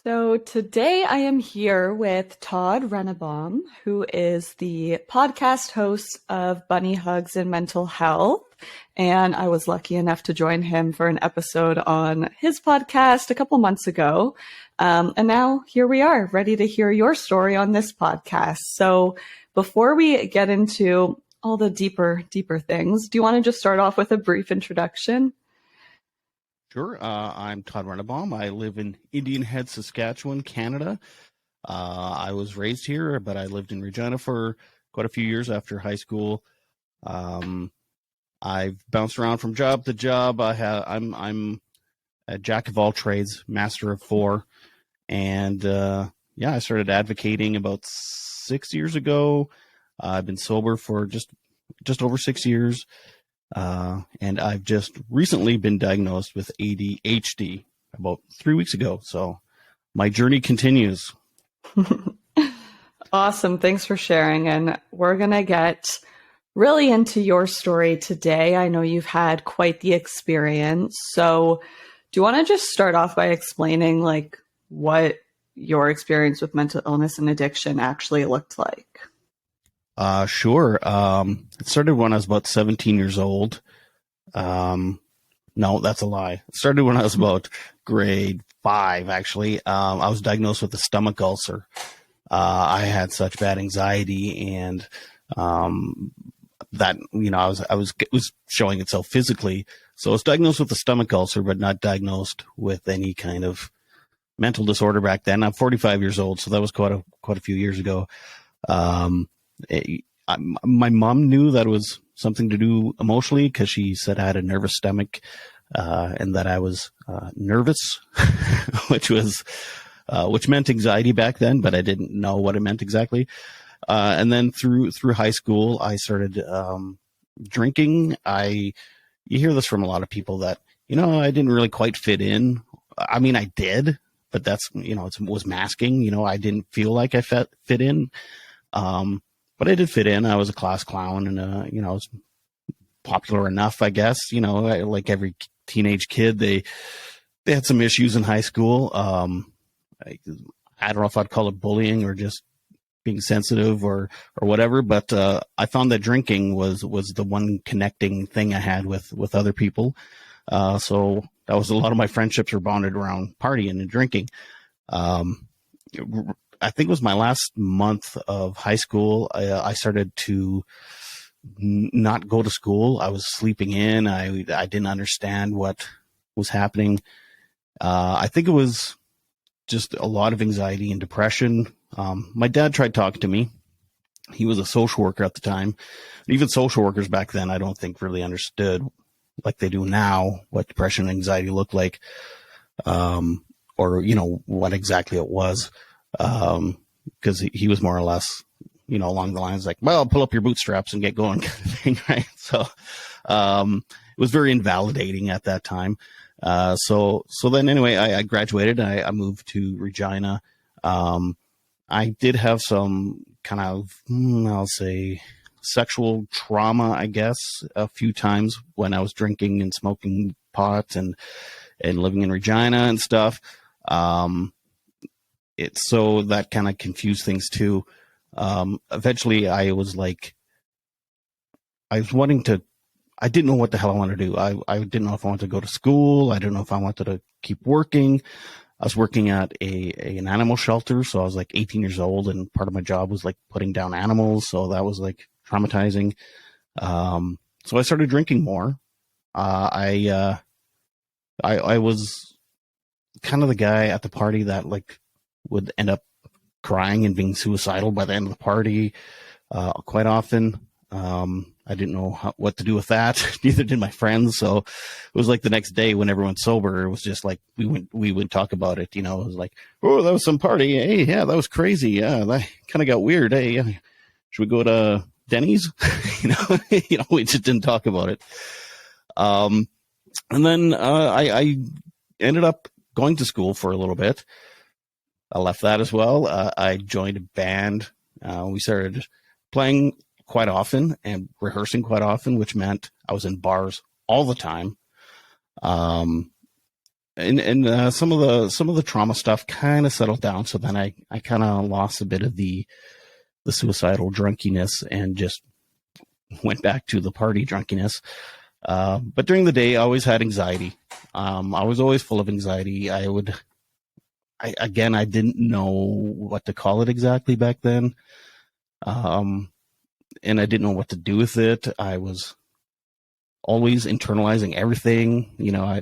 So today I am here with Todd Rennebohm, who is the podcast host of Bunny Hugs and Mental Health. And I was lucky enough to join him for an episode on his podcast a couple months ago. And now here we are, ready to hear your story on this podcast. So before we get into all the deeper things, do you want to just start off with a brief introduction? Sure. I'm Todd Rennebohm. I live in Indian Head, Saskatchewan, Canada. I was raised here, but I lived in Regina for quite a few years after high school. I've bounced around from job to job. I'm a jack of all trades, master of four, and I started advocating about 6 years ago. I've been sober for just over 6 years. And I've just recently been diagnosed with ADHD about 3 weeks ago. So my journey continues. Awesome. Thanks for sharing. And we're going to get really into your story today. I know you've had quite the experience. So do you want to just start off by explaining what your experience with mental illness and addiction actually looked like? Sure. It started when I was about 17 years old. No, that's a lie. It started when I was about grade 5, actually. I was diagnosed with a stomach ulcer. I had such bad anxiety and, that, it was showing itself physically. So I was diagnosed with a stomach ulcer, but not diagnosed with any kind of mental disorder back then. I'm 45 years old, so that was quite a few years ago. My mom knew that it was something to do emotionally because she said I had a nervous stomach, and that I was nervous, which meant anxiety back then, but I didn't know what it meant exactly. And then through high school, I started drinking. You hear this from a lot of people that I didn't really quite fit in. I mean, I did, but that's it was masking. I didn't feel like I fit in. But I did fit in. I was a class clown and, I was popular enough, I guess, like every teenage kid, they had some issues in high school. I don't know if I'd call it bullying or just being sensitive or whatever, but, I found that drinking was the one connecting thing I had with other people. So that was a lot of my friendships were bonded around partying and drinking. I think it was my last month of high school. I started to not go to school. I was sleeping in. I didn't understand what was happening. I think it was just a lot of anxiety and depression. My dad tried talking to me. He was a social worker at the time. Even social workers back then, I don't think really understood like they do now what depression and anxiety look like, or what exactly it was. Because he was more or less, along the lines like, well, pull up your bootstraps and get going kind of thing, right? So, it was very invalidating at that time. So then anyway, I graduated. I moved to Regina. I did have some kind of, I'll say, sexual trauma, I guess, a few times when I was drinking and smoking pot and living in Regina and stuff. So that kind of confused things too. Eventually I was I didn't know what the hell I wanted to do. I didn't know if I wanted to go to school. I didn't know if I wanted to keep working. I was working at an animal shelter. So I was like 18 years old and part of my job was like putting down animals. So that was like traumatizing. So I started drinking more. I was kind of the guy at the party that would end up crying and being suicidal by the end of the party, quite often. I didn't know what to do with that. Neither did my friends. So it was like the next day when everyone's sober, it was just like, we would talk about it. It was like, oh, that was some party. Hey, yeah, that was crazy. Yeah. That kind of got weird. Hey, yeah, should we go to Denny's? We just didn't talk about it. And then, I ended up going to school for a little bit. I left that as well. I joined a band. We started playing quite often and rehearsing quite often, which meant I was in bars all the time. and some of the trauma stuff kind of settled down. So then I kind of lost a bit of the suicidal drunkiness and just went back to the party drunkiness. But during the day, I always had anxiety. I was always full of anxiety. I didn't know what to call it exactly back then. And I didn't know what to do with it. I was always internalizing everything.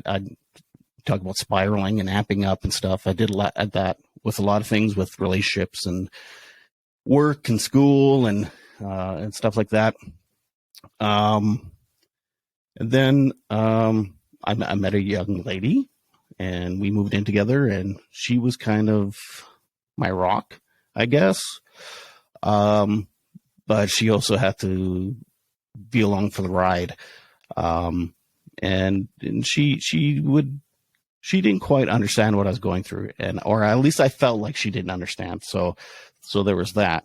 I'd talk about spiraling and amping up and stuff. I did a lot of that with a lot of things, with relationships and work and school and stuff like that. And then I met a young lady, and we moved in together, and she was kind of my rock, I guess. But she also had to be along for the ride. And she didn't quite understand what I was going through, or at least I felt like she didn't understand. So there was that.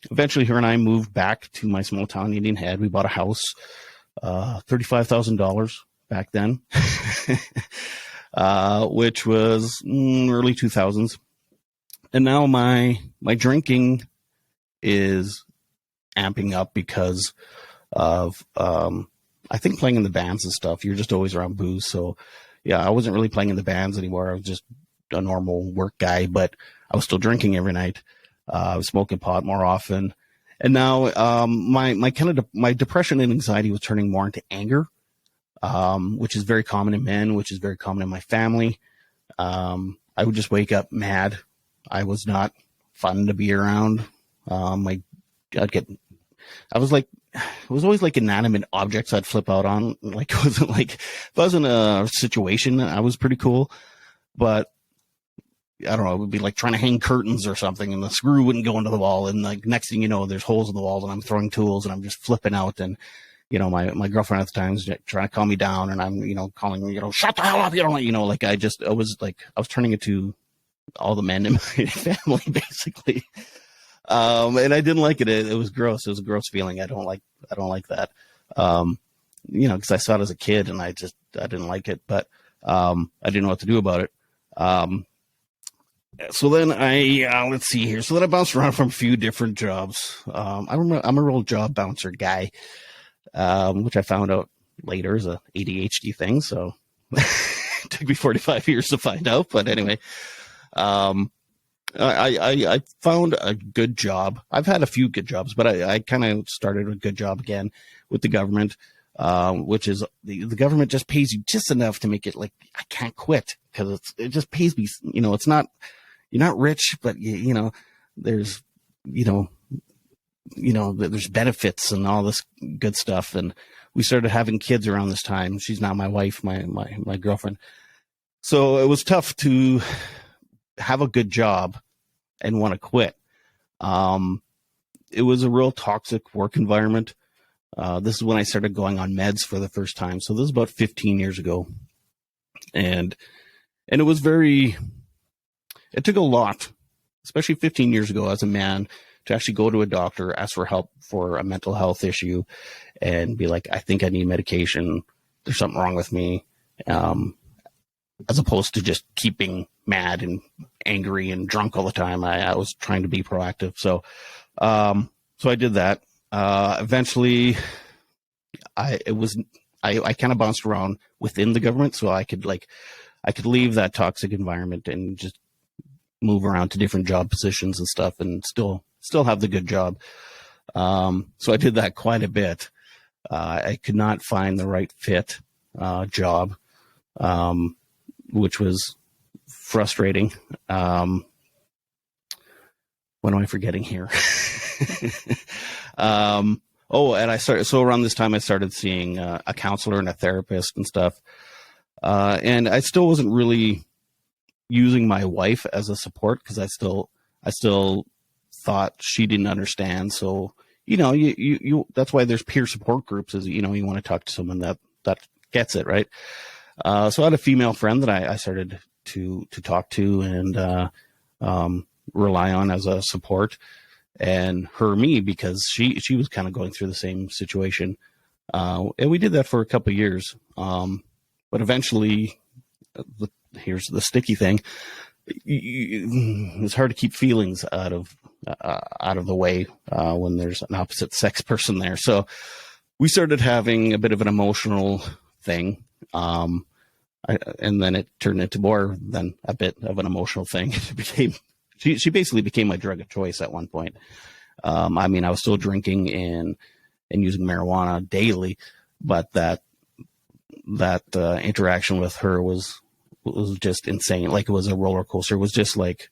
Eventually her and I moved back to my small town, Indian Head. We bought a house, $35,000 back then, which was early 2000s. And now my drinking is amping up because of, I think, playing in the bands and stuff. You're just always around booze. So yeah, I wasn't really playing in the bands anymore. I was just a normal work guy, but I was still drinking every night. I was smoking pot more often. And now, my depression and anxiety was turning more into anger, which is very common in men, which is very common in my family. I would just wake up mad. I was not fun to be around. It was always like inanimate objects I'd flip out on. Like, it wasn't like, if I was in a situation, I was pretty cool, but I don't know, it would be like trying to hang curtains or something, and the screw wouldn't go into the wall. And like, next thing you know, there's holes in the wall, and I'm throwing tools, and I'm just flipping out. And, my girlfriend at the time was trying to calm me down, and I'm, calling, shut the hell up. I was turning into all the men in my family, basically. And I didn't like it. It was gross. It was a gross feeling. I don't like that. Because I saw it as a kid, and I didn't like it, but I didn't know what to do about it. So then let's see here. So then I bounced around from a few different jobs. I'm a real job bouncer guy, which I found out later is a ADHD thing. So it took me 45 years to find out. But anyway, I found a good job. I've had a few good jobs, but I kind of started a good job again with the government, which is the government just pays you just enough to make it like I can't quit, because it just pays me. It's not, you're not rich, but there's there's benefits and all this good stuff. And we started having kids around this time. She's now my wife, my girlfriend. So it was tough to have a good job and want to quit. It was a real toxic work environment. This is when I started going on meds for the first time. So this is about 15 years ago. And it was it took a lot, especially 15 years ago as a man, to actually go to a doctor, ask for help for a mental health issue, and be like, I think I need medication. There's something wrong with me. As opposed to just keeping mad and angry and drunk all the time. I was trying to be proactive. So I did that. Eventually I kind of bounced around within the government, so I could leave that toxic environment and just move around to different job positions and stuff, and still have the good job. So I did that quite a bit. I could not find the right fit job, which was frustrating. What am I forgetting here? And so around this time I started seeing a counselor and a therapist and stuff. And I still wasn't really using my wife as a support, because I still thought she didn't understand. So, you that's why there's peer support groups, is, you want to talk to someone that gets it, right? So I had a female friend that I started to talk to and rely on as a support, and me, because she was kind of going through the same situation. And we did that for a couple of years. But eventually here's the sticky thing. It's hard to keep feelings out of the way when there's an opposite sex person there. So we started having a bit of an emotional thing. And then it turned into more than a bit of an emotional thing. She basically became my drug of choice at one point. I mean, I was still drinking and using marijuana daily, but that interaction with her was just insane. Like, it was a roller coaster. It was just like,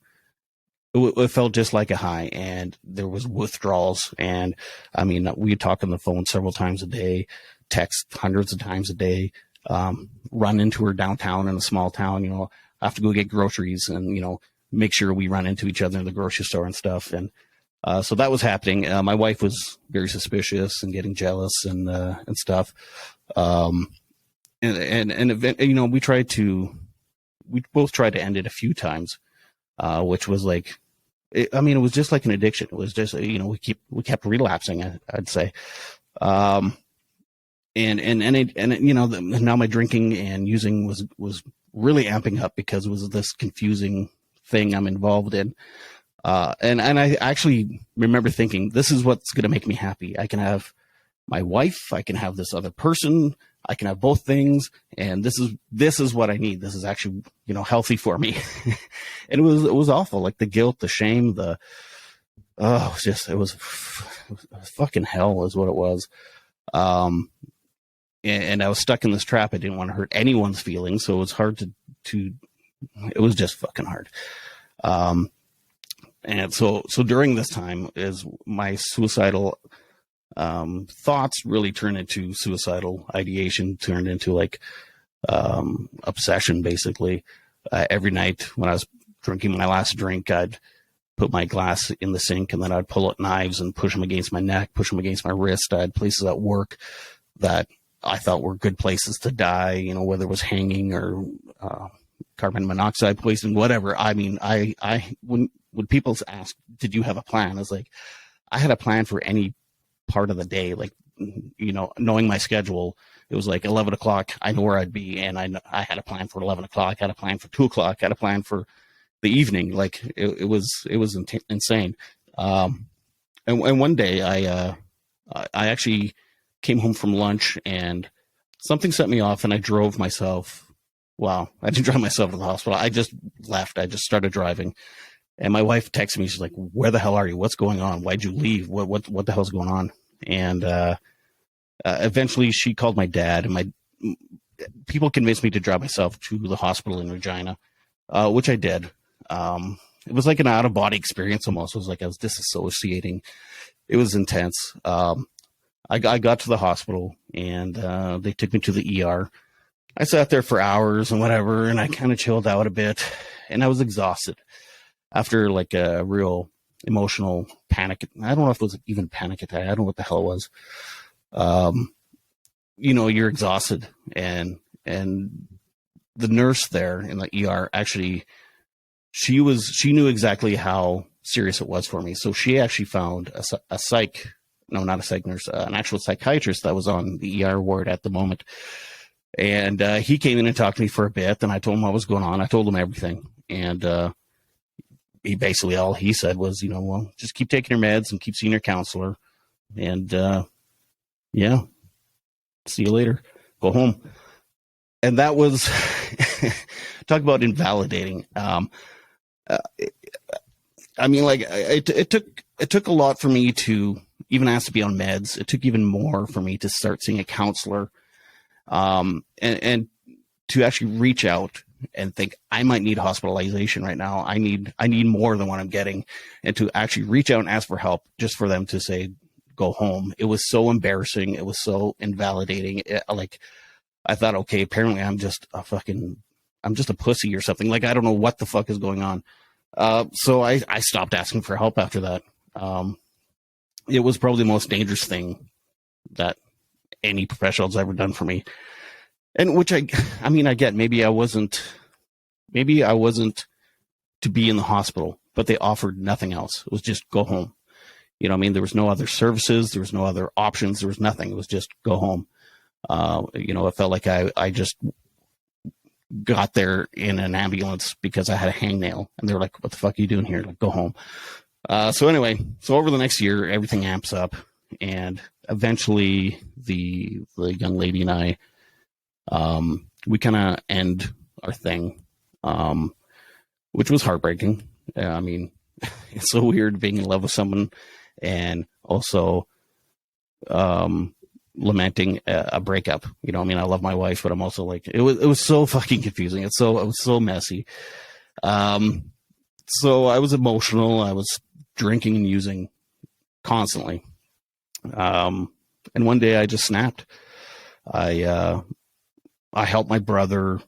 it felt just like a high, and there was withdrawals. And I mean, we talk on the phone several times a day, text hundreds of times a day, run into her downtown in a small town, I have to go get groceries and, make sure we run into each other in the grocery store and stuff. And so that was happening. My wife was very suspicious and getting jealous and stuff. And we both tried to end it a few times, which was like, it was just like an addiction. It was just, we kept relapsing, I'd say. Now my drinking and using was really amping up because it was this confusing thing I'm involved in. And I actually remember thinking, this is what's going to make me happy. I can have my wife, I can have this other person, I can have both things, and this is what I need. This is actually, healthy for me. And it was awful. Like, the guilt, the shame, it was fucking hell is what it was. And I was stuck in this trap. I didn't want to hurt anyone's feelings, so it was hard to it was just fucking hard. And so during this time, is my suicidal thoughts really turned into suicidal ideation, turned into like obsession, basically. Every night when I was drinking my last drink, I'd put my glass in the sink, and then I'd pull out knives and push them against my neck, push them against my wrist. I had places at work that I thought were good places to die, whether it was hanging or carbon monoxide poisoning, whatever. I mean, when people ask, did you have a plan? I was like, I had a plan for any part of the day. Like, knowing my schedule, it was like 11 o'clock, I know where I'd be. And I had a plan for 11 o'clock, had a plan for 2 o'clock, had a plan for the evening. Like, it was insane. And one day I actually came home from lunch and something set me off, and I drove myself. Well, I didn't drive myself to the hospital. I just left. I just started driving. And my wife texted me. She's like, where the hell are you? What's going on? Why'd you leave? What the hell's going on? And eventually she called my dad, and people convinced me to drive myself to the hospital in Regina, which I did. It was like an out-of-body experience almost. It was like I was disassociating. It was intense. I got to the hospital, and they took me to the ER. I sat there for hours and whatever, and I kind of chilled out a bit, and I was exhausted after like a real emotional panic. I don't know if it was even panic attack. I don't know what the hell it was. You're exhausted, and the nurse there in the ER, actually, she knew exactly how serious it was for me. So she actually found not a psych nurse, an actual psychiatrist that was on the ER ward at the moment. And he came in and talked to me for a bit, and I told him what was going on. I told him everything. And he basically, all he said was, well, just keep taking your meds and keep seeing your counselor. And yeah, see you later. Go home. And that was, talk about invalidating. It took a lot for me to even ask to be on meds. It took even more for me to start seeing a counselor. And to actually reach out and think I might need hospitalization right now. I need more than what I'm getting, and to actually reach out and ask for help just for them to say, go home. It was so embarrassing. It was so invalidating. I thought, okay, apparently I'm just a pussy or something. Like, I don't know what the fuck is going on. So I stopped asking for help after that. It was probably the most dangerous thing that any professional's ever done for me. And which I get, maybe I wasn't to be in the hospital, but they offered nothing else. It was just go home. There was no other services. There was no other options. There was nothing. It was just go home. It felt like I just got there in an ambulance because I had a hangnail, and they were like, "What the fuck are you doing here? Like, go home." So anyway, over the next year, everything amps up, and eventually the young lady and I, we kind of end our thing, which was heartbreaking. I mean, it's so weird being in love with someone and also lamenting a breakup. You know, I mean, I love my wife, but I'm also like, it was so fucking confusing. It was so messy. So I was emotional. I was drinking and using constantly. And one day I just snapped. I helped my brother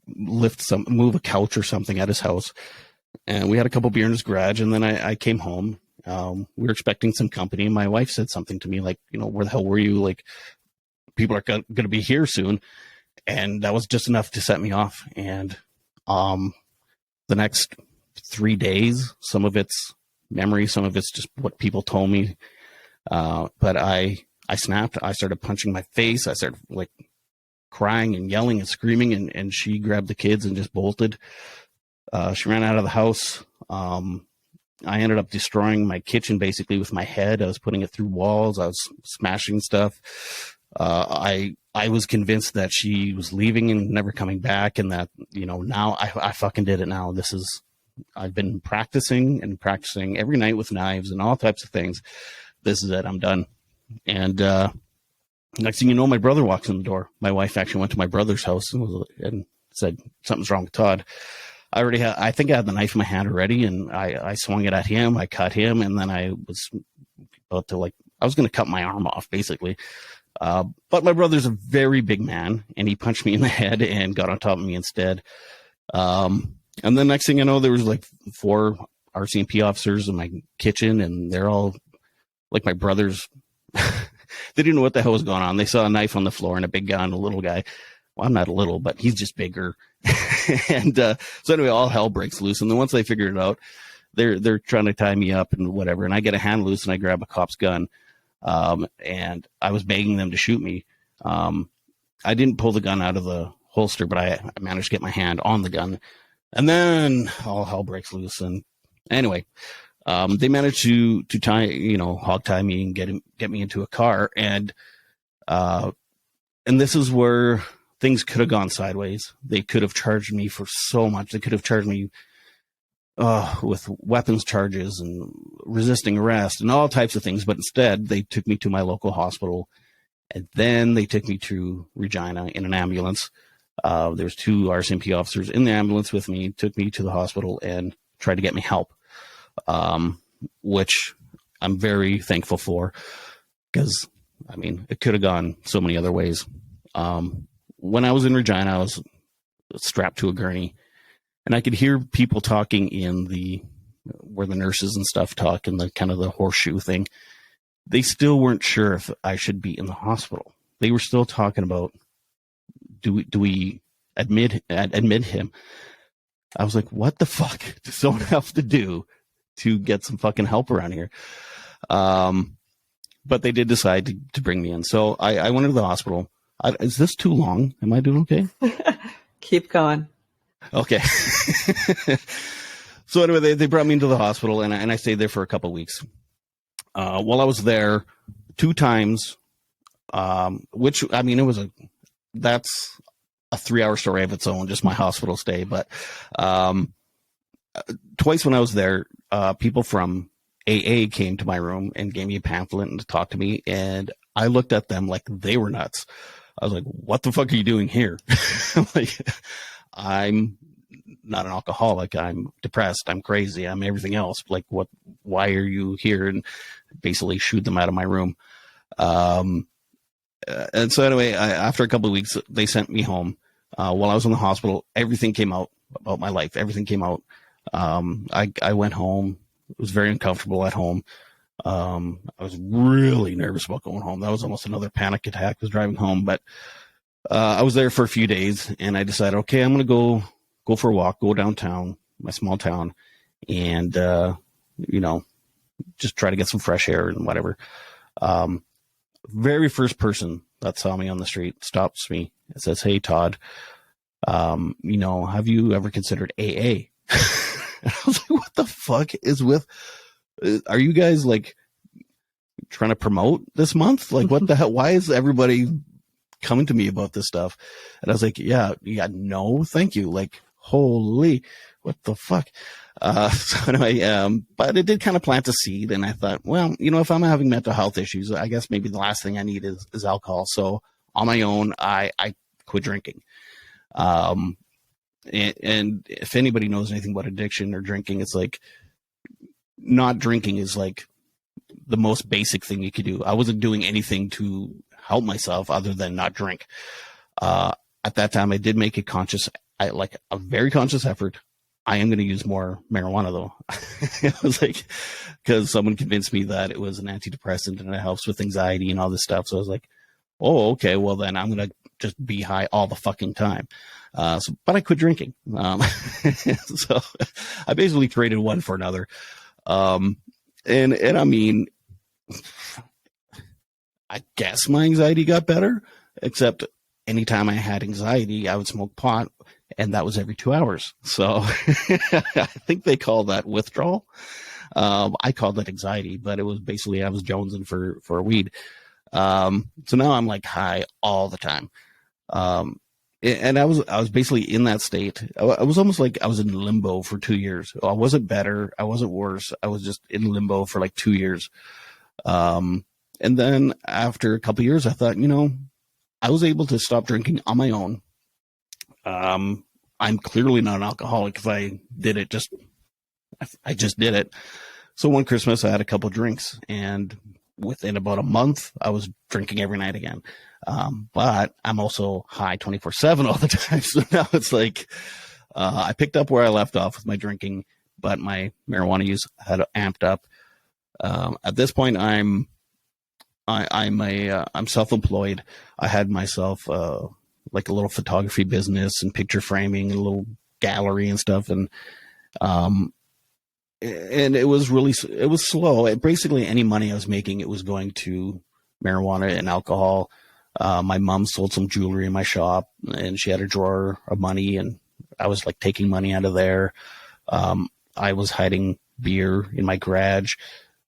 move a couch or something at his house, and we had a couple beer in his garage. And then I came home. We were expecting some company. My wife said something to me like, you know, where the hell were you? Like, people are going to be here soon. And that was just enough to set me off. And the next 3 days, some of it's memory, some of it's just what people told me. But I snapped. I started punching my face. I started like crying and yelling and screaming, and she grabbed the kids and just bolted. She ran out of the house. I ended up destroying my kitchen basically with my head. I was putting it through walls. I was smashing stuff. I was convinced that she was leaving and never coming back, and that, you know, now I fucking did it. Now I've been practicing every night with knives and all types of things. This is it. I'm done. And next thing you know, my brother walks in the door. My wife actually went to my brother's house and said, "Something's wrong with Todd." I think I had the knife in my hand already, and I swung it at him. I cut him, and then I was about to I was going to cut my arm off basically. But my brother's a very big man, and he punched me in the head and got on top of me instead. And then next thing I know, there was like 4 RCMP officers in my kitchen, and they're all like my brothers. They didn't know what the hell was going on. They saw a knife on the floor and a big guy and a little guy. Well, I'm not a little, but he's just bigger. And so anyway, all hell breaks loose. And then once they figure it out, they're trying to tie me up and whatever. And I get a hand loose and I grab a cop's gun. And I was begging them to shoot me. I didn't pull the gun out of the holster, but I managed to get my hand on the gun. And then all hell breaks loose. And anyway, they managed to hog tie me and get me into a car. And this is where things could have gone sideways. They could have charged me for so much. They could have charged me with weapons charges and resisting arrest and all types of things. But instead, they took me to my local hospital, and then they took me to Regina in an ambulance. There's 2 RCMP officers in the ambulance with me, took me to the hospital and tried to get me help, which I'm very thankful for, because, I mean, it could have gone so many other ways. When I was in Regina, I was strapped to a gurney, and I could hear people talking where the nurses and stuff talk in the kind of the horseshoe thing. They still weren't sure if I should be in the hospital. They were still talking about, do we admit him? I was like, what the fuck does someone have to do to get some fucking help around here? But they did decide to bring me in. So I went into the hospital. Is this too long? Am I doing okay? Keep going. Okay. So anyway, they brought me into the hospital, and I stayed there for a couple of weeks. While I was there, 2 times, which, I mean, that's a 3-hour story of its own, just my hospital stay. But twice when I was there, people from AA came to my room and gave me a pamphlet and talked to me, and I looked at them like they were nuts. I was like, what the fuck are you doing here? Like, I'm not an alcoholic. I'm depressed. I'm crazy. I'm everything else. Like, why are you here? And basically shoot them out of my room. And so anyway, after a couple of weeks, they sent me home. While I was in the hospital, everything came out about my life. Everything came out. I went home. It was very uncomfortable at home. I was really nervous about going home. That was almost another panic attack, was driving home. But I was there for a few days, and I decided, okay, I'm going to go for a walk, go downtown, my small town, and, just try to get some fresh air and whatever. Very first person that saw me on the street stops me and says, "Hey, Todd, Have you ever considered AA? I was like, what the fuck is with, are you guys like trying to promote this month? Like, what the hell? Why is everybody coming to me about this stuff? And I was like, yeah, no, thank you. Like, holy, what the fuck? So anyway, but it did kind of plant a seed. And I thought, well, if I'm having mental health issues, I guess maybe the last thing I need is alcohol. So on my own, I quit drinking. And if anybody knows anything about addiction or drinking, it's like not drinking is like the most basic thing you could do. I wasn't doing anything to help myself other than not drink. At that time, I did make a very conscious effort. I am going to use more marijuana though. It was like, because someone convinced me that it was an antidepressant and it helps with anxiety and all this stuff. So I was like, oh, okay, well then I'm going to just be high all the fucking time. But I quit drinking. So I basically traded one for another. And I mean, I guess my anxiety got better, except anytime I had anxiety, I would smoke pot, and that was every 2 hours. So I think they call that withdrawal. I called it anxiety, but it was basically I was jonesing for weed. So now I'm like high all the time. And I was basically in that state. I was almost like I was in limbo for 2 years. I wasn't better. I wasn't worse. I was just in limbo for like 2 years. And then after a couple of years, I thought, I was able to stop drinking on my own. I'm clearly not an alcoholic if I did it. I just did it. So one Christmas I had a couple of drinks, and within about a month I was drinking every night again. But I'm also high 24/7 all the time. So now it's like, I picked up where I left off with my drinking, but my marijuana use had amped up. At this point I'm self-employed. I had myself, like a little photography business and picture framing and a little gallery and stuff. And it was slow. Basically any money I was making, it was going to marijuana and alcohol. My mom sold some jewelry in my shop, and she had a drawer of money, and I was like taking money out of there. I was hiding beer in my garage.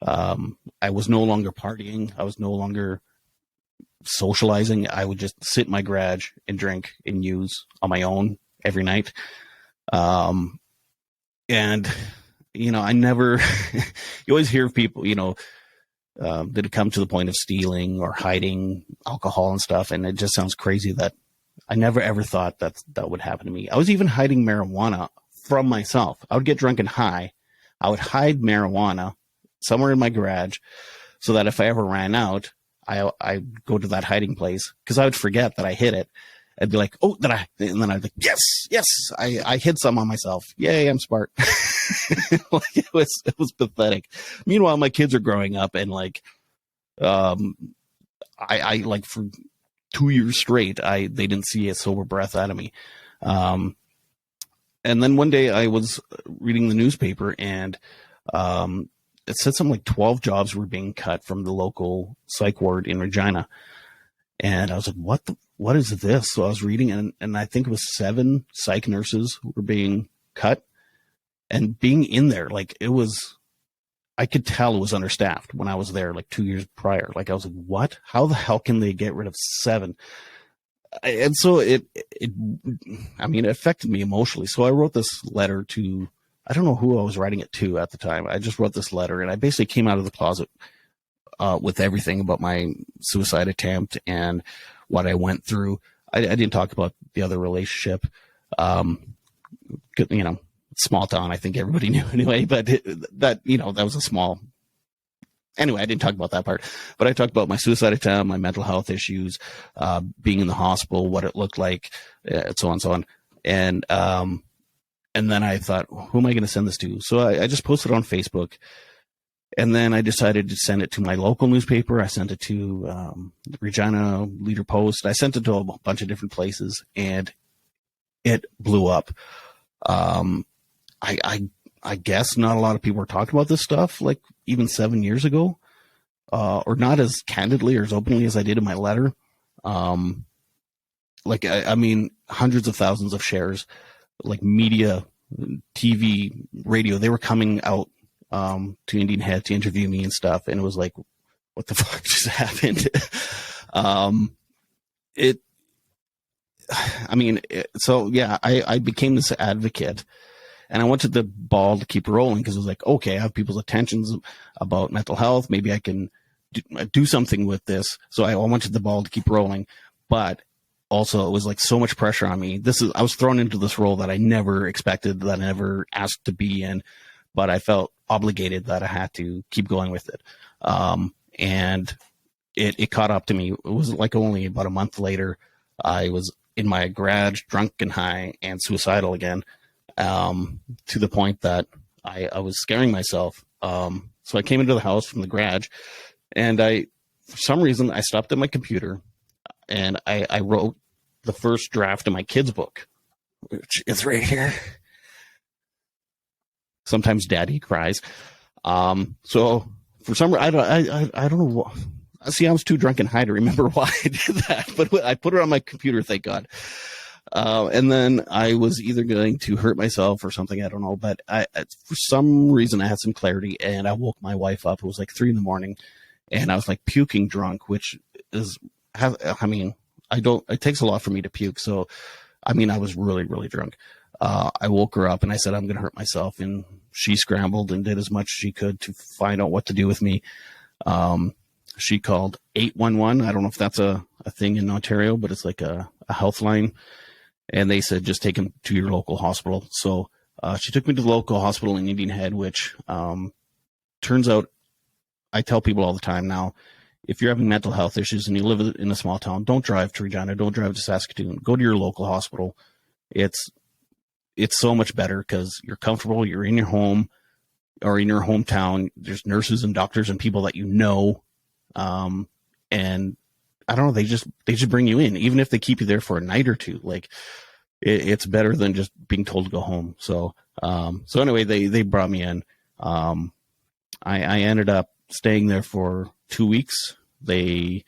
I was no longer partying. I was no longer socializing. I would just sit in my garage and drink and use on my own every night. And, I never, you always hear of people, that had come to the point of stealing or hiding alcohol and stuff. And it just sounds crazy that I never ever thought that would happen to me. I was even hiding marijuana from myself. I would get drunk and high. I would hide marijuana somewhere in my garage so that if I ever ran out, I go to that hiding place, because I would forget that I hid it. I'd be like, oh, and then I'd be like, yes, I hid some on myself. Yay, I'm smart. Like it was pathetic. Meanwhile, my kids are growing up, and like, I like for 2 years straight, they didn't see a sober breath out of me. And then one day I was reading the newspaper, and it said something like 12 jobs were being cut from the local psych ward in Regina. And I was like, what is this? So I was reading, and I think it was 7 psych nurses were being cut. And being in there, like I could tell it was understaffed when I was there like 2 years prior. Like I was like, what? How the hell can they get rid of 7? And so it affected me emotionally. So I wrote this letter to, I don't know who I was writing it to at the time. I just wrote this letter, and I basically came out of the closet with everything about my suicide attempt and what I went through. I didn't talk about the other relationship. Small town, I think everybody knew anyway, but that was a small, anyway, I didn't talk about that part, but I talked about my suicide attempt, my mental health issues, being in the hospital, what it looked like, so on and so on. And then I thought, who am I going to send this to? So I just posted it on Facebook. And then I decided to send it to my local newspaper. I sent it to the Regina Leader Post. I sent it to a bunch of different places, and it blew up. I guess not a lot of people were talking about this stuff, like even 7 years ago, or not as candidly or as openly as I did in my letter. like, I mean, hundreds of thousands of shares, like media, TV, radio, they were coming out to Indian Head to interview me and stuff. And it was like, what the fuck just happened? So yeah, I became this advocate, and I wanted the ball to keep rolling because it was like, okay, I have people's attentions about mental health. Maybe I can do something with this. So I wanted the ball to keep rolling, but also it was like so much pressure on me. I was thrown into this role that I never expected, that I never asked to be in, but I felt obligated that I had to keep going with it. And it caught up to me. It was like only about a month later, I was in my garage, drunk and high and suicidal again, to the point that I was scaring myself. So I came into the house from the garage, and for some reason, I stopped at my computer, and I wrote the first draft of my kid's book, which is right here. Sometimes Daddy cries. So for some reason, I don't know what. See, I was too drunk and high to remember why I did that, but I put it on my computer, thank God. And then I was either going to hurt myself or something, I don't know. But for some reason, I had some clarity, and I woke my wife up. It was like 3 a.m, and I was like puking drunk, which is, it takes a lot for me to puke. So, I was really, really drunk. I woke her up and I said, I'm going to hurt myself. And she scrambled and did as much as she could to find out what to do with me. She called 811. I don't know if that's a thing in Ontario, but it's like a health line. And they said, just take him to your local hospital. So she took me to the local hospital in Indian Head, which turns out, I tell people all the time now, if you're having mental health issues and you live in a small town, don't drive to Regina, don't drive to Saskatoon, go to your local hospital. It's so much better because you're comfortable, you're in your home or in your hometown. There's nurses and doctors and people that you know. And I don't know, they just bring you in, even if they keep you there for a night or two. Like it's better than just being told to go home. So anyway, they brought me in. I ended up staying there for 2 weeks. The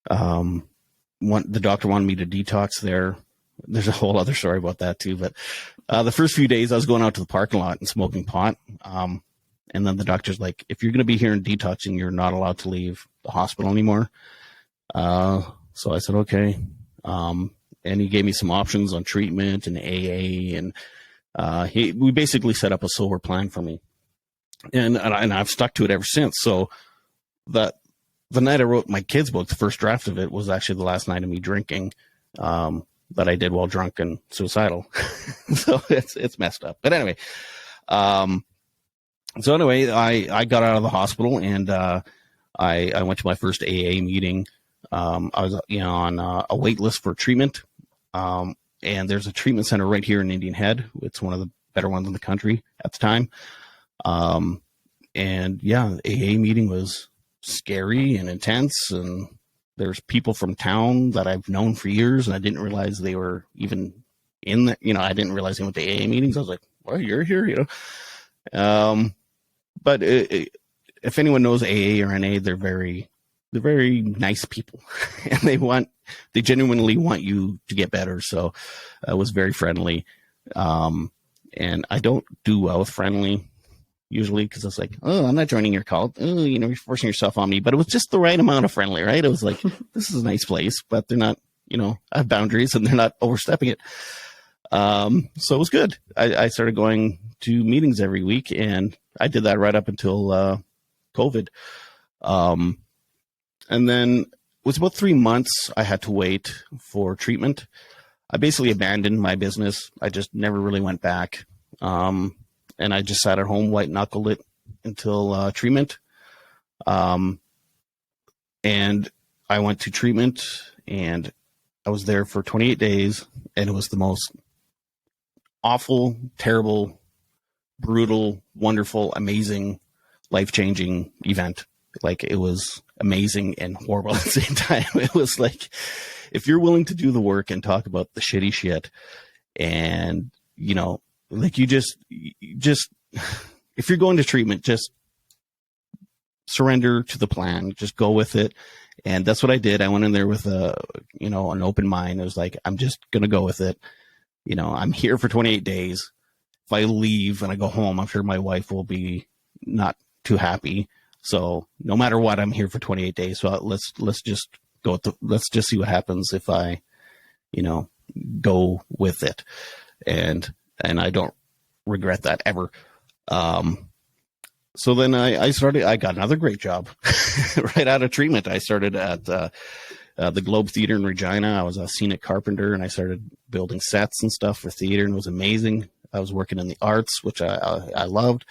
doctor wanted me to detox there. There's a whole other story about that too. But the first few days I was going out to the parking lot and smoking pot. And then the doctor's like, if you're going to be here and detoxing, you're not allowed to leave the hospital anymore. So I said, okay. And he gave me some options on treatment and AA, and we basically set up a sober plan for me. And I've stuck to it ever since. So the night I wrote my kid's book, the first draft of it was actually the last night of me drinking, that I did while drunk and suicidal. So it's messed up. But anyway, I got out of the hospital, and I went to my first AA meeting. I was on a wait list for treatment. And there's a treatment center right here in Indian Head. It's one of the better ones in the country at the time. And yeah, AA meeting was scary and intense, and there's people from town that I've known for years, and I didn't realize they were even in the, I didn't realize they went to AA meetings. I was like, well, you're here, but if anyone knows AA or NA, they're very nice people, and they genuinely want you to get better. So it was very friendly. And I don't do well with friendly usually, because it's like, oh, I'm not joining your cult. Oh, you're forcing yourself on me. But it was just the right amount of friendly, right? It was like, this is a nice place, but they're not, I have boundaries and they're not overstepping it. So it was good. I started going to meetings every week, and I did that right up until COVID. And then it was about 3 months I had to wait for treatment. I basically abandoned my business. I just never really went back. And I just sat at home, white knuckled it until treatment. And I went to treatment, and I was there for 28 days, and it was the most awful, terrible, brutal, wonderful, amazing, life-changing event. Like, it was amazing and horrible at the same time. It was like, if you're willing to do the work and talk about the shitty shit, and like, you just if you're going to treatment, just surrender to the plan, just go with it, And that's what I did. I went in there with an open mind. I was like, I'm just going to go with it. I'm here for 28 days. If I leave and I go home, I'm sure my wife will be not too happy. So no matter what, I'm here for 28 days. So let's just let's just see what happens if I, go with it. And I don't regret that ever. So then I got another great job right out of treatment. I started at the Globe Theater in Regina. I was a scenic carpenter, and I started building sets and stuff for theater, and it was amazing. I was working in the arts, which I loved.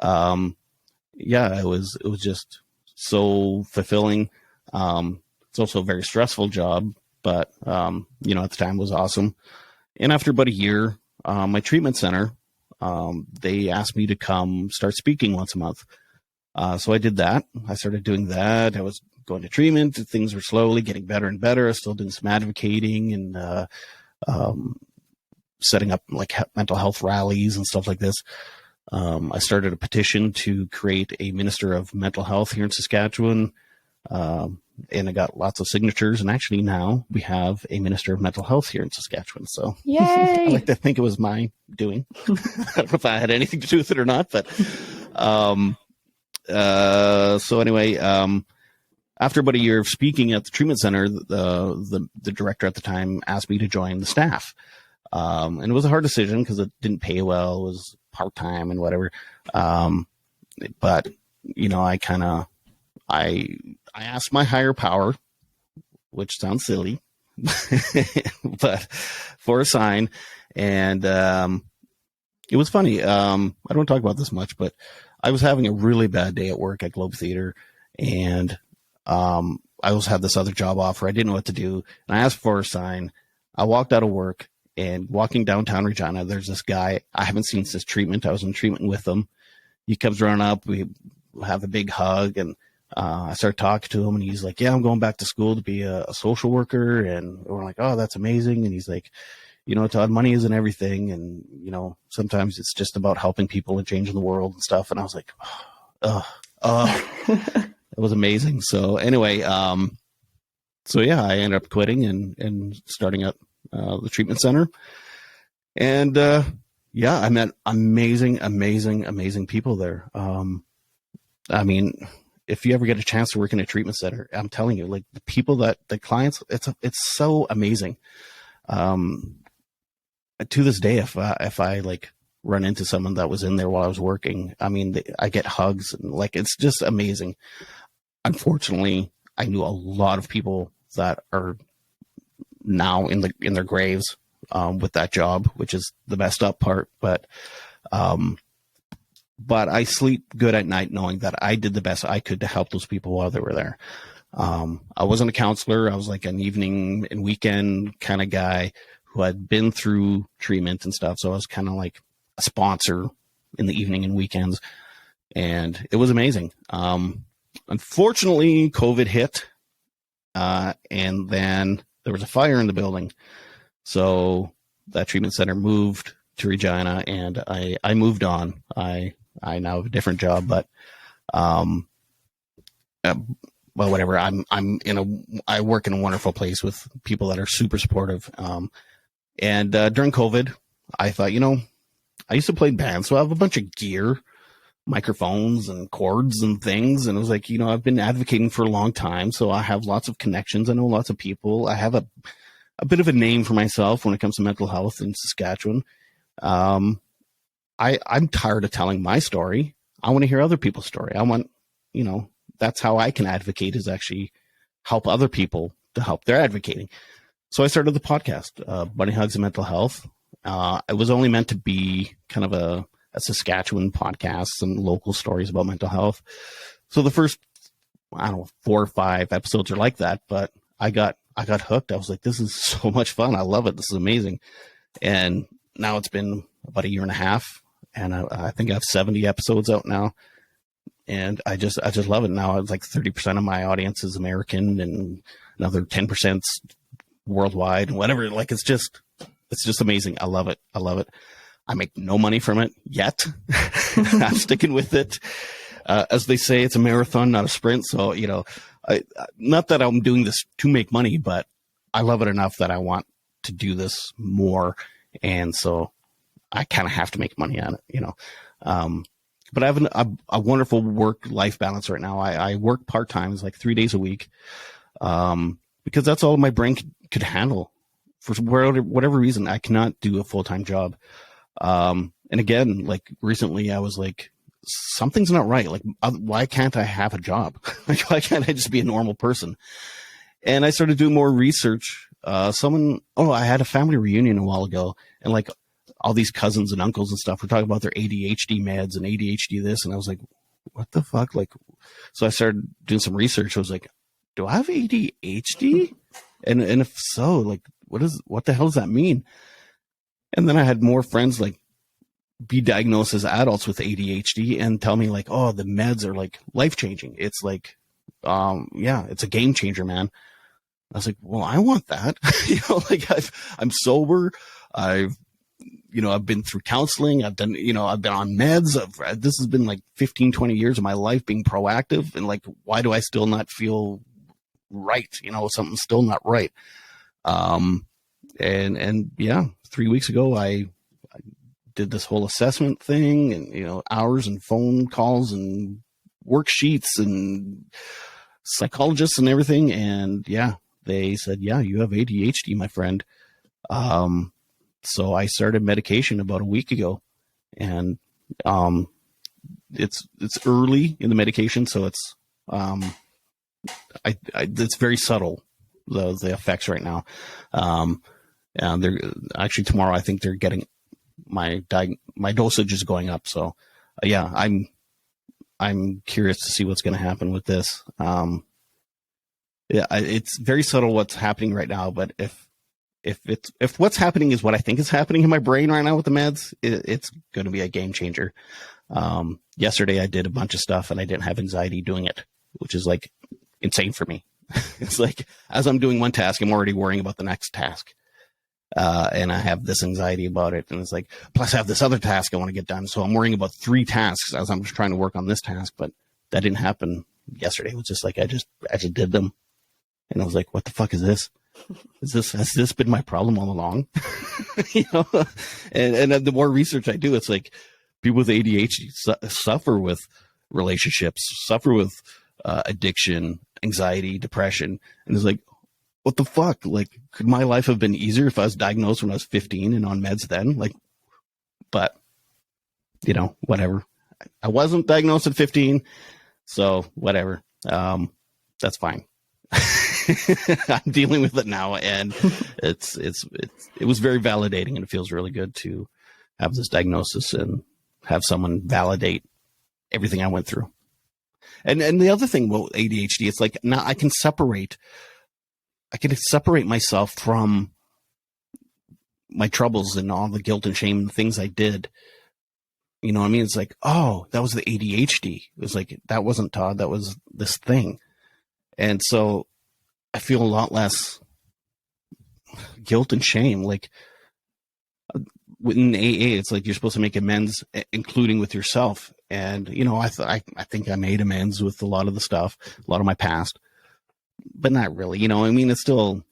It was just so fulfilling. It's also a very stressful job, but at the time it was awesome. And after about a year, my treatment center, they asked me to come start speaking once a month. So I did that. I started doing that. I was going to treatment. Things were slowly getting better and better. I was still doing some advocating and setting up like mental health rallies and stuff like this. I started a petition to create a minister of mental health here in Saskatchewan. And I got lots of signatures. And actually now we have a minister of mental health here in Saskatchewan. So yay! I like to think it was my doing. I don't know if I had anything to do with it or not, but so anyway, after about a year of speaking at the treatment center, the director at the time asked me to join the staff. And it was a hard decision because it didn't pay well. It was part-time and whatever. But I asked my higher power, which sounds silly, but for a sign. And it was funny. I don't want to talk about this much, but I was having a really bad day at work at Globe Theater, and I also had this other job offer. I didn't know what to do, and I asked for a sign. I walked out of work, and walking downtown Regina, there's this guy I haven't seen since treatment. I was in treatment with him. He comes running up. We have a big hug, and I started talking to him, and he's like, yeah, I'm going back to school to be a social worker. And we're like, oh, that's amazing. And he's like, Todd, money isn't everything. And, sometimes it's just about helping people and changing the world and stuff. And I was like, it was amazing. So anyway, I ended up quitting and starting at the treatment center. And I met amazing people there. If you ever get a chance to work in a treatment center, I'm telling you, like the people the clients, it's so amazing. To this day, if I like run into someone that was in there while I was working, I get hugs and like, it's just amazing. Unfortunately, I knew a lot of people that are now in their graves, with that job, which is the messed up part. But I sleep good at night knowing that I did the best I could to help those people while they were there. I wasn't a counselor. I was like an evening and weekend kind of guy who had been through treatment and stuff. So I was kind of like a sponsor in the evening and weekends, and it was amazing. Unfortunately, COVID hit, and then there was a fire in the building. So that treatment center moved to Regina, and I moved on. I now have a different job, but, whatever. I work in a wonderful place with people that are super supportive. And during COVID, I thought, I used to play bands, so I have a bunch of gear, microphones and cords and things. And I was like, I've been advocating for a long time, so I have lots of connections. I know lots of people. I have a bit of a name for myself when it comes to mental health in Saskatchewan. I'm tired of telling my story. I want to hear other people's story. I want, that's how I can advocate, is actually help other people to help their advocating. So I started the podcast, Bunny Hugs and Mental Health. It was only meant to be kind of a Saskatchewan podcast, some local stories about mental health. So the first, 4 or 5 episodes are like that, but I got hooked. I was like, this is so much fun. I love it. This is amazing. And now it's been about a year and a half, and I think I have 70 episodes out now. And I just love it. Now it's like 30% of my audience is American, and another 10% worldwide, and whatever. Like, it's just amazing. I love it. I make no money from it yet. I'm sticking with it. As they say, it's a marathon, not a sprint. So, not that I'm doing this to make money, but I love it enough that I want to do this more. And so I kind of have to make money on it, you know. But I have a wonderful work-life balance right now. I work part-time. It's like 3 days a week, because that's all my brain could handle. For whatever reason, I cannot do a full-time job. And again, like recently I was like, something's not right. Like, why can't I have a job? Like, why can't I just be a normal person? And I started doing more research. I had a family reunion a while ago, and like all these cousins and uncles and stuff were talking about their ADHD meds and ADHD this. And I was like, what the fuck? Like, so I started doing some research. I was like, do I have ADHD? And if so, like, what the hell does that mean? And then I had more friends like be diagnosed as adults with ADHD and tell me like, oh, the meds are like life-changing. It's like, it's a game changer, man. I was like, well, I want that. You know, like I'm sober. I've been through counseling. I've been on meds. This has been like 15, 20 years of my life being proactive. And like, why do I still not feel right? You know, something's still not right. And 3 weeks ago, I did this whole assessment thing, and, you know, hours and phone calls and worksheets and psychologists and everything. And they said, yeah, you have ADHD, my friend. So I started medication about a week ago, and it's early in the medication. So it's, it's very subtle, the effects right now. And they're actually tomorrow, I think they're getting my dosage is going up. So I'm curious to see what's going to happen with this. It's very subtle what's happening right now, but if what's happening is what I think is happening in my brain right now with the meds, it's going to be a game changer. Yesterday I did a bunch of stuff and I didn't have anxiety doing it, which is like insane for me. It's like, as I'm doing one task, I'm already worrying about the next task. And I have this anxiety about it. And it's like, plus I have this other task I want to get done. So I'm worrying about 3 tasks as I'm just trying to work on this task, but that didn't happen yesterday. It was just like, I just did them. And I was like, what the fuck is this? Has this been my problem all along? You know? And the more research I do, it's like people with ADHD suffer with relationships, suffer with addiction, anxiety, depression. And it's like, what the fuck? Like, could my life have been easier if I was diagnosed when I was 15 and on meds then? Like, but, you know, whatever. I wasn't diagnosed at 15, so whatever. That's fine. I'm dealing with it now, and it was very validating, and it feels really good to have this diagnosis and have someone validate everything I went through. And the other thing about ADHD, it's like now I can separate myself from my troubles and all the guilt and shame and things I did. You know what I mean? It's like, oh, that was the ADHD. It was like, that wasn't Todd. That was this thing. And so I feel a lot less guilt and shame. Like in AA, it's like you're supposed to make amends, including with yourself. And, you know, I think I made amends with a lot of the stuff, a lot of my past, but not really, you know, I mean, it still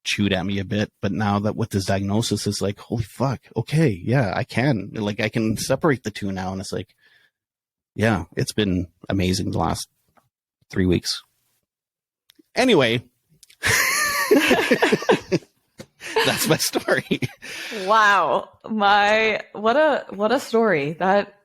chewed at me a bit, but now that with this diagnosis, it's like, holy fuck. Okay. Yeah, I can separate the two now. And it's like, yeah, it's been amazing the last 3 weeks. Anyway, that's my story. Wow. What a story. That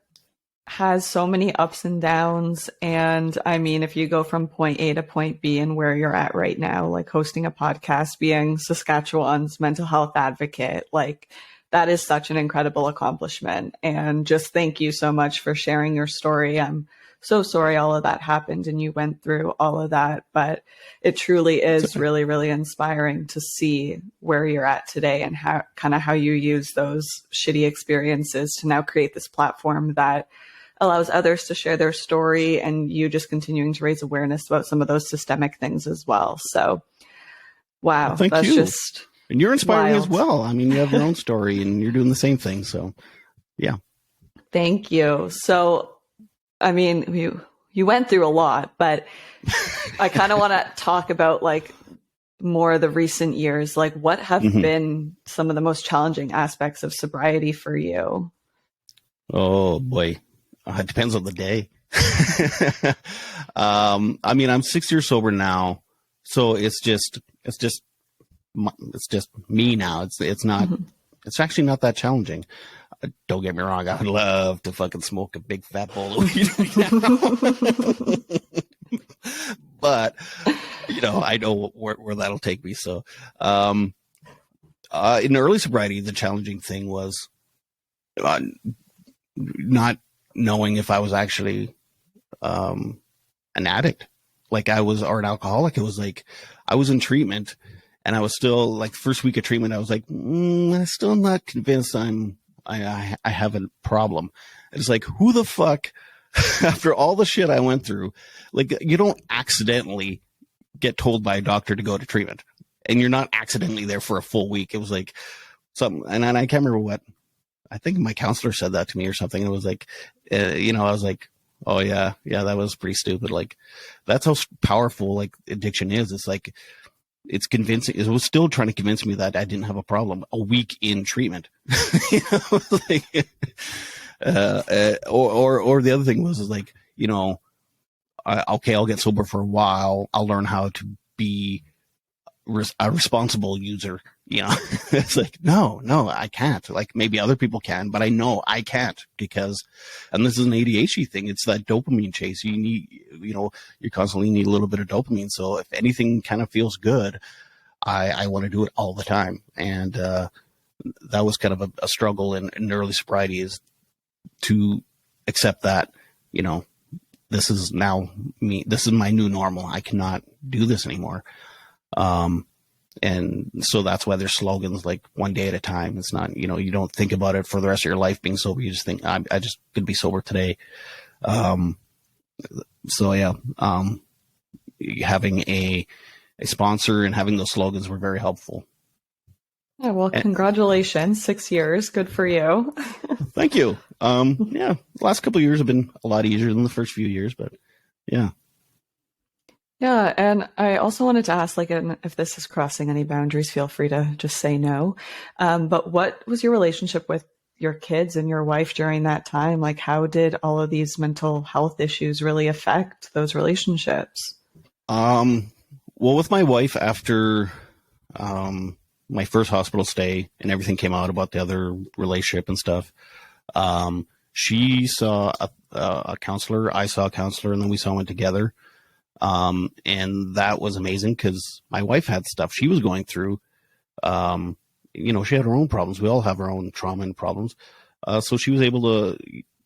has so many ups and downs. And I mean, if you go from point A to point B and where you're at right now, like hosting a podcast, being Saskatchewan's mental health advocate, like that is such an incredible accomplishment. And just thank you so much for sharing your story. I'm so sorry all of that happened and you went through all of that, but it truly is really, really inspiring to see where you're at today and how you use those shitty experiences to now create this platform that allows others to share their story, and you just continuing to raise awareness about some of those systemic things as well. So, wow, well, that's you. Just and you're inspiring wild. As well. I mean, you have your own story and you're doing the same thing. So, yeah. Thank you. So, I mean, you went through a lot, but I kind of want to talk about like more of the recent years. Like, what have been some of the most challenging aspects of sobriety for you? Oh boy, it depends on the day. I mean, I'm 6 years sober now, so it's just me now. It's not. It's actually not that challenging. Don't get me wrong. I would love to fucking smoke a big fat bowl of weed right now. But, I know where that'll take me. So, in early sobriety, the challenging thing was not knowing if I was actually an addict, or an alcoholic. It was like I was in treatment, and I was still like first week of treatment. I was like, I'm still not convinced I have a problem. It's like, who the fuck, after all the shit I went through, like, you don't accidentally get told by a doctor to go to treatment, and you're not accidentally there for a full week. It was like something, and I can't remember what, I think my counselor said that to me or something. And it was like, I was like, oh yeah, that was pretty stupid. Like, that's how powerful like addiction is. It's like, it's convincing. It was still trying to convince me that I didn't have a problem a week in treatment. Like, or the other thing was like, okay, I'll get sober for a while. I'll learn how to be a responsible user. It's like, no, I can't. Like, maybe other people can, but I know I can't, because, and this is an ADHD thing. It's that dopamine chase. You need, you constantly need a little bit of dopamine. So if anything kind of feels good, I want to do it all the time. And, that was kind of a struggle in early sobriety, is to accept that, this is now me. This is my new normal. I cannot do this anymore. And so that's why there's slogans like one day at a time. It's not, you don't think about it for the rest of your life being sober. You just think, I just could be sober today. So yeah, having a sponsor and having those slogans were very helpful. Yeah, well, congratulations. 6 years. Good for you. Thank you. The last couple of years have been a lot easier than the first few years, but yeah. Yeah, and I also wanted to ask, like, and if this is crossing any boundaries, feel free to just say no. But what was your relationship with your kids and your wife during that time? Like, how did all of these mental health issues really affect those relationships? Well, with my wife, after my first hospital stay and everything came out about the other relationship and stuff, she saw a counselor, I saw a counselor, and then we saw one together. And that was amazing, because my wife had stuff she was going through. She had her own problems. We all have our own trauma and problems. So she was able to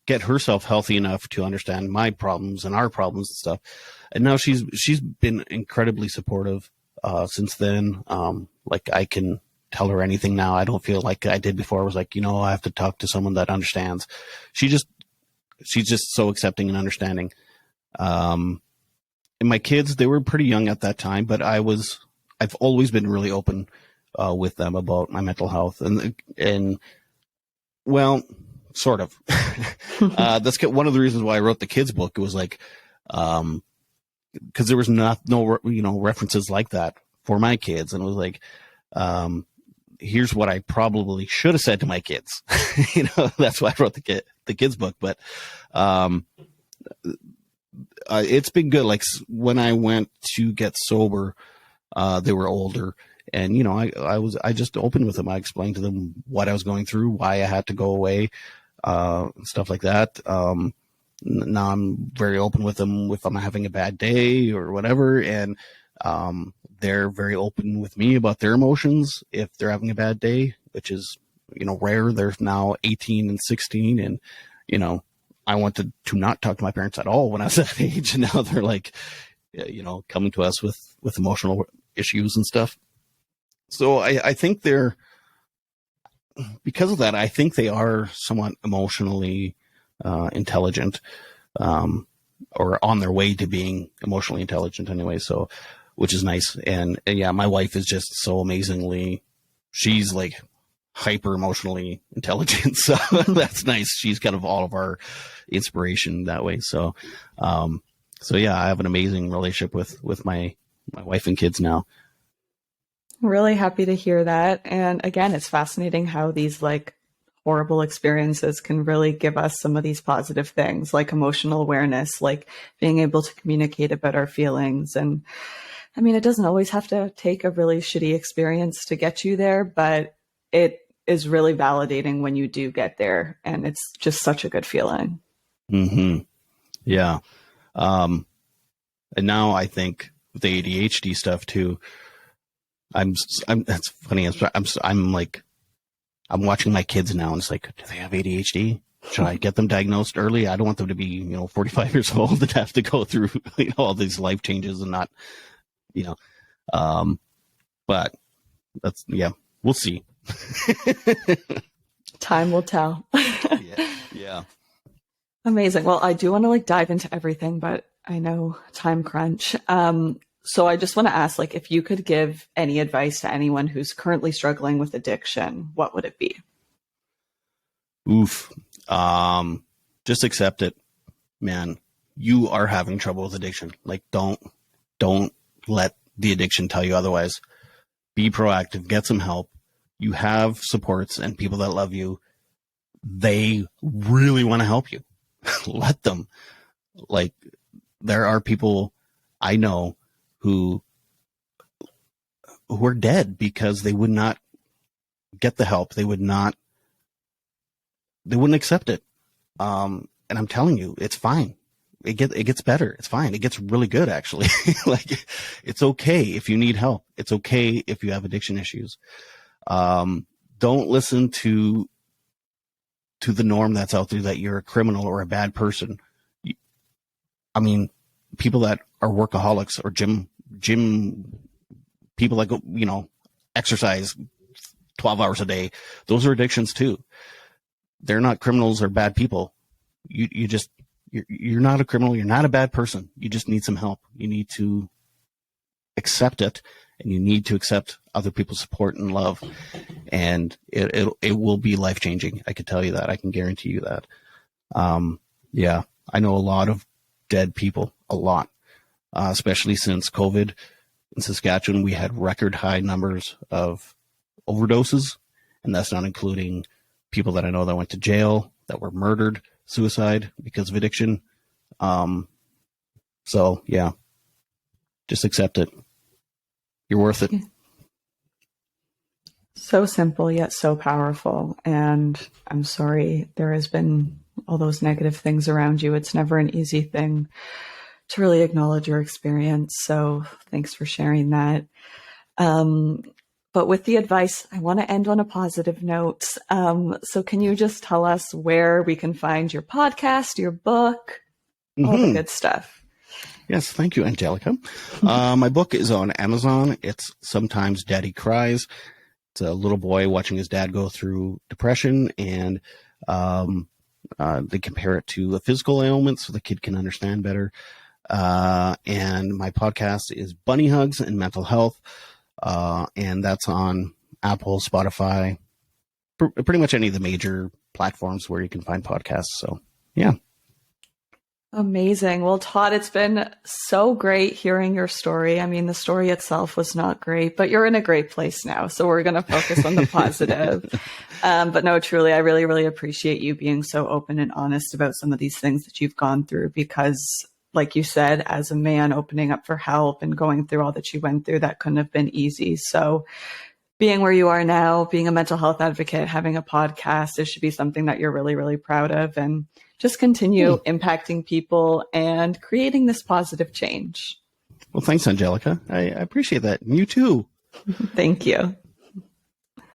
get herself healthy enough to understand my problems and our problems and stuff. And now she's been incredibly supportive, since then. Like, I can tell her anything now. I don't feel like I did before. I was like, I have to talk to someone that understands. She's just so accepting and understanding. And my kids, they were pretty young at that time, but I've always been really open with them about my mental health, and well, sort of. That's one of the reasons why I wrote the kids book. It was like, because there was no references like that for my kids, and it was like, here's what I probably should have said to my kids. That's why I wrote the kids book, but. It's been good. Like, when I went to get sober, they were older, and I just opened with them. I explained to them what I was going through, why I had to go away, stuff like that. Now I'm very open with them if I'm having a bad day or whatever, and they're very open with me about their emotions if they're having a bad day, which is rare. They're now 18 and 16, and I wanted to not talk to my parents at all when I was that age, and now they're like, coming to us with emotional issues and stuff. So I think because of that, I think they are somewhat emotionally intelligent, or on their way to being emotionally intelligent anyway. So, which is nice. And yeah, my wife is just so amazingly, she's like hyper emotionally intelligent. So that's nice. She's kind of all of our inspiration that way. So, So yeah, I have an amazing relationship with my wife and kids now. Really happy to hear that. And again, it's fascinating how these like horrible experiences can really give us some of these positive things like emotional awareness, like being able to communicate about our feelings. And I mean, it doesn't always have to take a really shitty experience to get you there, but it is really validating when you do get there. And it's just such a good feeling. Mm-hmm. Yeah. And now I think with the ADHD stuff too, that's funny. I'm watching my kids now and it's like, do they have ADHD? Should I get them diagnosed early? I don't want them to be, 45 years old and have to go through, all these life changes and not, but that's, yeah, we'll see. Time will tell. Yeah. Amazing. Well, I do want to like dive into everything, but I know time crunch. So I just want to ask, like, if you could give any advice to anyone who's currently struggling with addiction, what would it be? Oof. Just accept it, man. You are having trouble with addiction. Like, don't let the addiction tell you otherwise. Be proactive, get some help. You have supports and people that love you. They really want to help you. Let them. Like, there are people I know who are dead because they would not get the help. They wouldn't accept it. And I'm telling you, it's fine. It gets better. It's fine. It gets really good, actually. Like, it's okay if you need help. It's okay if you have addiction issues. Don't listen to the norm that's out there that you're a criminal or a bad person. I mean, people that are workaholics or gym people that go, exercise 12 hours a day, those are addictions too. They're not criminals or bad people. You're not a criminal. You're not a bad person. You just need some help. You need to accept it, and you need to accept other people's support and love. And it will be life changing. I can tell you that. I can guarantee you that. Yeah, I know a lot of dead people, a lot, especially since COVID. In Saskatchewan, we had record high numbers of overdoses, and that's not including people that I know that went to jail, that were murdered, suicide because of addiction. So yeah, just accept it. You're worth it. So simple yet so powerful. And I'm sorry there has been all those negative things around you. It's never an easy thing to really acknowledge your experience. So thanks for sharing that. But with the advice, I want to end on a positive note. So can you just tell us where we can find your podcast, your book, all the good stuff? Yes, thank you, Angelica. My book is on Amazon. It's Sometimes Daddy Cries. It's a little boy watching his dad go through depression, and they compare it to a physical ailment so the kid can understand better. And my podcast is Bunny Hugs and Mental Health. And that's on Apple, Spotify, pretty much any of the major platforms where you can find podcasts. So, yeah. Amazing. Well, Todd, it's been so great hearing your story. I mean, the story itself was not great, but you're in a great place now. So we're going to focus on the positive. But no, truly, I really, really appreciate you being so open and honest about some of these things that you've gone through, because like you said, as a man opening up for help and going through all that you went through, that couldn't have been easy. So being where you are now, being a mental health advocate, having a podcast, it should be something that you're really, really proud of, and just continue impacting people and creating this positive change. Well, thanks, Angelica. I appreciate that. You too. Thank you.